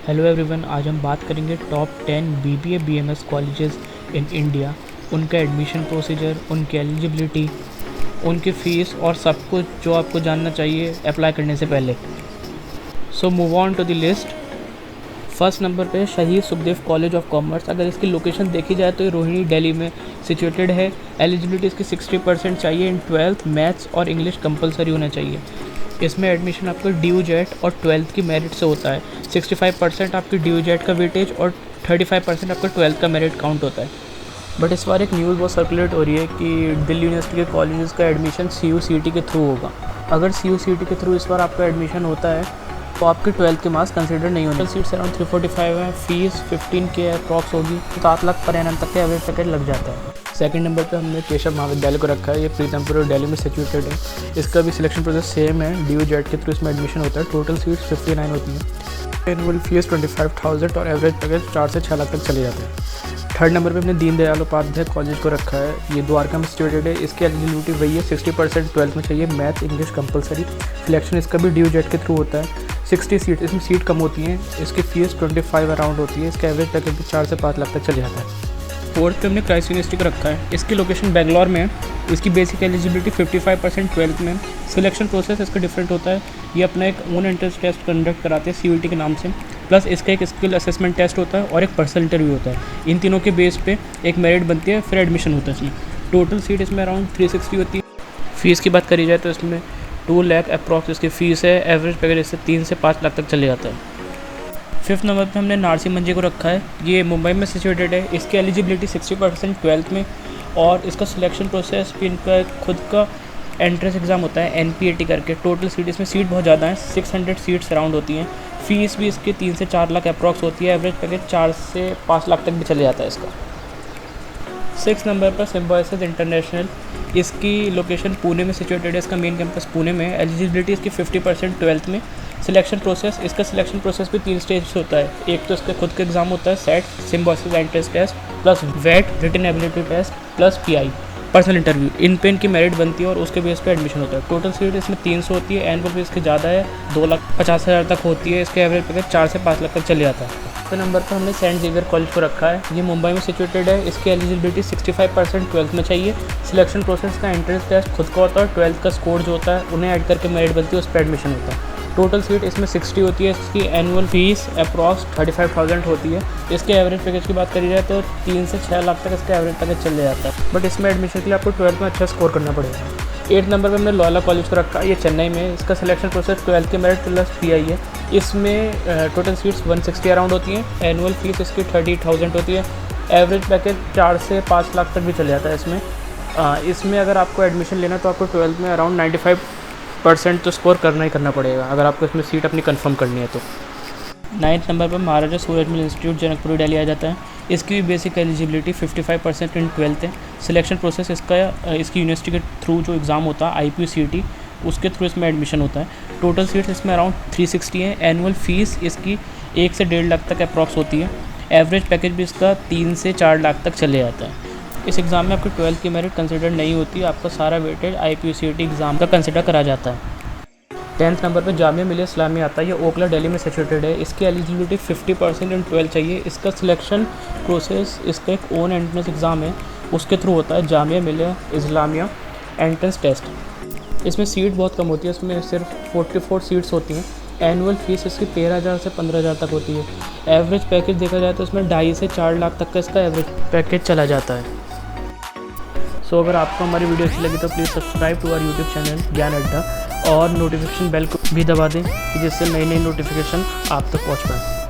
Hello everyone, आज हम बात करेंगे top 10 BBA BMS colleges in India, उनका एडमिशन प्रोसीजर, उनकी एलिजिबिलिटी, उनकी फ़ीस और सब कुछ जो आपको जानना चाहिए अप्लाई करने से पहले। So move on to the list. First number पे शहीद सुखदेव कॉलेज ऑफ कॉमर्स। अगर इसकी लोकेशन देखी जाए तो ये रोहिणी दिल्ली में सिचुएटेड है। एलिजिबिलिटी इसकी 60% चाहिए। इन 12th मैथ्स और इंग्लिश कंपलसरी होना चाहिए। इसमें एडमिशन आपको ड्यू जेट और 12th की मेरिट से होता है। 65% आपकी ड्यू जेट का वेटेज और 35% आपका 12th का मेरिट काउंट होता है। बट इस बार एक न्यूज़ बहुत सर्कुलेट हो रही है कि दिल्ली यूनिवर्सिटी के कॉलेजेस का एडमिशन CUCT के थ्रू होगा। अगर CUCT के थ्रू इस बार आपका एडमिशन होता है तो आपके 12th के मार्क्स कंसिडर नहीं होंगे। सीट्स अराउंड 345 है। फीस 15K अप्रॉक्स होगी। 7 लाख पर एनम तक के एवरेज पैकेज लग जाता है। सेकंड नंबर पे हमने केशव महाविद्यालय को रखा है। ये प्रीतमपुर दिल्ली में सिचुएटेड है। इसका भी सिलेक्शन प्रोसेस सेम है। ड्यू जेट के थ्रू इसमें एडमिशन होता है। टोटल सीट्स 59 होती हैं। एनुअल फीस 25,000 और एवरेज पैकेज 4 से 6 लाख तक चले जाते हैं। थर्ड नंबर पे हमने दीनदयाल उपाध्याय कॉलेज को रखा है। ये द्वारका में सिचुएटेड है। इसकी एलिजिबिलिटी वही है, 60% 12th में चाहिए। Math English compulsory. सिलेक्शन इसका भी ड्यू जेट के थ्रू होता है। 60 सीट, इसमें सीट कम होती हैं। इसकी फीस 25 अराउंड होती है। इसका एवरेज पैकेज भी 4 से 5 लाख तक चले जाता है। फोर्थ पे हमने क्राइस्ट यूनिवर्सिटी को रखा है। इसकी लोकेशन बेंगलोर में है। इसकी बेसिक एलिजिबिलिटी 55% 12th में। सिलेक्शन प्रोसेस इसका डिफरेंट होता है। ये अपना एक ओन एंट्रेंस टेस्ट कंडक्ट कराते हैं CUET के नाम से, प्लस इसका एक स्किल असेसमेंट टेस्ट होता है और एक पर्सनल इंटरव्यू होता है। इन तीनों के बेस पे एक मेरिट बनती है, फिर एडमिशन होता है इसमें। टोटल सीट इसमें अराउंड 360 होती है। फीस की बात करी जाए तो इसमें 2 लाख अप्रॉक्स इसकी फ़ीस है। एवरेज पैकेज इससे 3 से 5 लाख तक चले जाता है। फिफ्थ नंबर पे हमने नारसी मंजी को रखा है। ये मुंबई में सिचुएटेड है। इसकी एलिजिबिलिटी 60% 12th में और इसका सिलेक्शन प्रोसेस भी इनका खुद का एंट्रेंस एग्ज़ाम होता है NPAT करके। टोटल सीट इसमें सीट बहुत ज़्यादा है, 600 सीट्स अराउंड होती हैं। फ़ीस भी इसकी 3 से 4 लाख अप्रॉक्स होती है। एवरेज पैकेज 4 से 5 लाख तक भी चले जाता है इसका। 6 नंबर पर सिम्बायोसिस इंटरनेशनल। इसकी लोकेशन पुणे में सिचुएटेड है। इसका मेन कैंपस पुणे में है। एलिजिबिलिटी इसकी 50% 12th में। सिलेक्शन प्रोसेस, इसका सिलेक्शन प्रोसेस भी 3 स्टेज होता है। एक तो इसका खुद का एग्जाम होता है SET, Symbiosis entrance test, plus वेट written ability test, plus PI personal interview. इन पे इनकी मेरिट बनती है और उसके बेस पे एडमिशन होता है। टोटल सीट इसमें 300 होती है। एनुअल फीस इसकी ज़्यादा है, 2,50,000 तक होती है। इसके एवरेज पैकेज 4 से 5 लाख तक चले जाता है। तो नंबर पर हमने सेंट जेवियर कॉलेज को रखा है। ये मुंबई में सिचुएटेड है। इसकी एलिजिबिलिटी 65% 12th में चाहिए। सिलेक्शन प्रोसेस का एंट्रेंस टेस्ट खुद का होता है। 12th का स्कोर जो होता है उन्हें ऐड करके मेरिट बनती है, उस पर एडमिशन होता है। टोटल सीट इसमें 60 होती है। इसकी एनुअल फीस अप्रॉक्स 35,000 होती है। इसके एवरेज पैकेज की बात करी जाए तो 3 से 6 लाख तक इसका एवरेज पैकेज चल जाता है। बट इसमें एडमिशन के लिए आपको 12th में अच्छा स्कोर करना पड़ेगा। 8th नंबर पे हमने लॉयला कॉलेज को रखा है। ये चेन्नई में है। इसका सिलेक्शन प्रोसेस 12th के मेरिट प्लस PI है। इसमें टोटल सीट्स 160 अराउंड होती हैं। एनुअल फीस इसकी 30,000 होती है। एवरेज पैकेज 4 से 5 लाख तक भी चल जाता है इसमें अगर आपको एडमिशन लेना तो आपको 12th में अराउंड 95% तो स्कोर करना ही करना पड़ेगा अगर आपको इसमें सीट अपनी कंफर्म करनी है तो। 9th नंबर पर महाराजा सूरजमल इंस्टीट्यूट जनकपुरी दिल्ली आ जाता है। इसकी भी बेसिक एलिजिबिलिटी 55% इन 12th है। सिलेक्शन प्रोसेस इसकी यूनिवर्सिटी के थ्रू जो एग्ज़ाम होता है IPCET, उसके थ्रू इसमें एडमिशन होता है। टोटल सीट्स इसमें अराउंड 360 है। एनुअल फीस इसकी 1 से 1.5 लाख तक अप्रॉक्स होती है। एवरेज पैकेज भी इसका 3 से 4 लाख तक चले जाता है। इस एग्ज़ाम में आपकी 12th की मेरिट कंसिडर नहीं होती। आपका सारा वेटेज IPCET एग्ज़ाम का कंसिडर करा जाता है। 10th नंबर पर जामिया मिलिया इस्लामिया आता है। ये ओखला दिल्ली में सिचुएटेड है। इसकी एलिजिबिलिटी 50% इन 12th चाहिए। इसका सिलेक्शन प्रोसेस, इसका एक ओन एंट्रेंस एग्ज़ाम है, उसके थ्रू होता है। Jamia Millia Islamia entrance test. इसमें सीट बहुत कम होती है। इसमें सिर्फ 44 सीट्स होती हैं। एनुअल फीस इसकी 13,000 से 15,000 तक होती है। एवरेज पैकेज देखा जाए तो इसमें 2.5 से 4 लाख तक का इसका एवरेज पैकेज चला जाता है। सो अगर आपको हमारी वीडियो अच्छी लगी तो please subscribe to our YouTube channel Gyan Adda और नोटिफिकेशन बेल को भी दबा दें जिससे नई नोटिफिकेशन आप तक पहुँच पाए।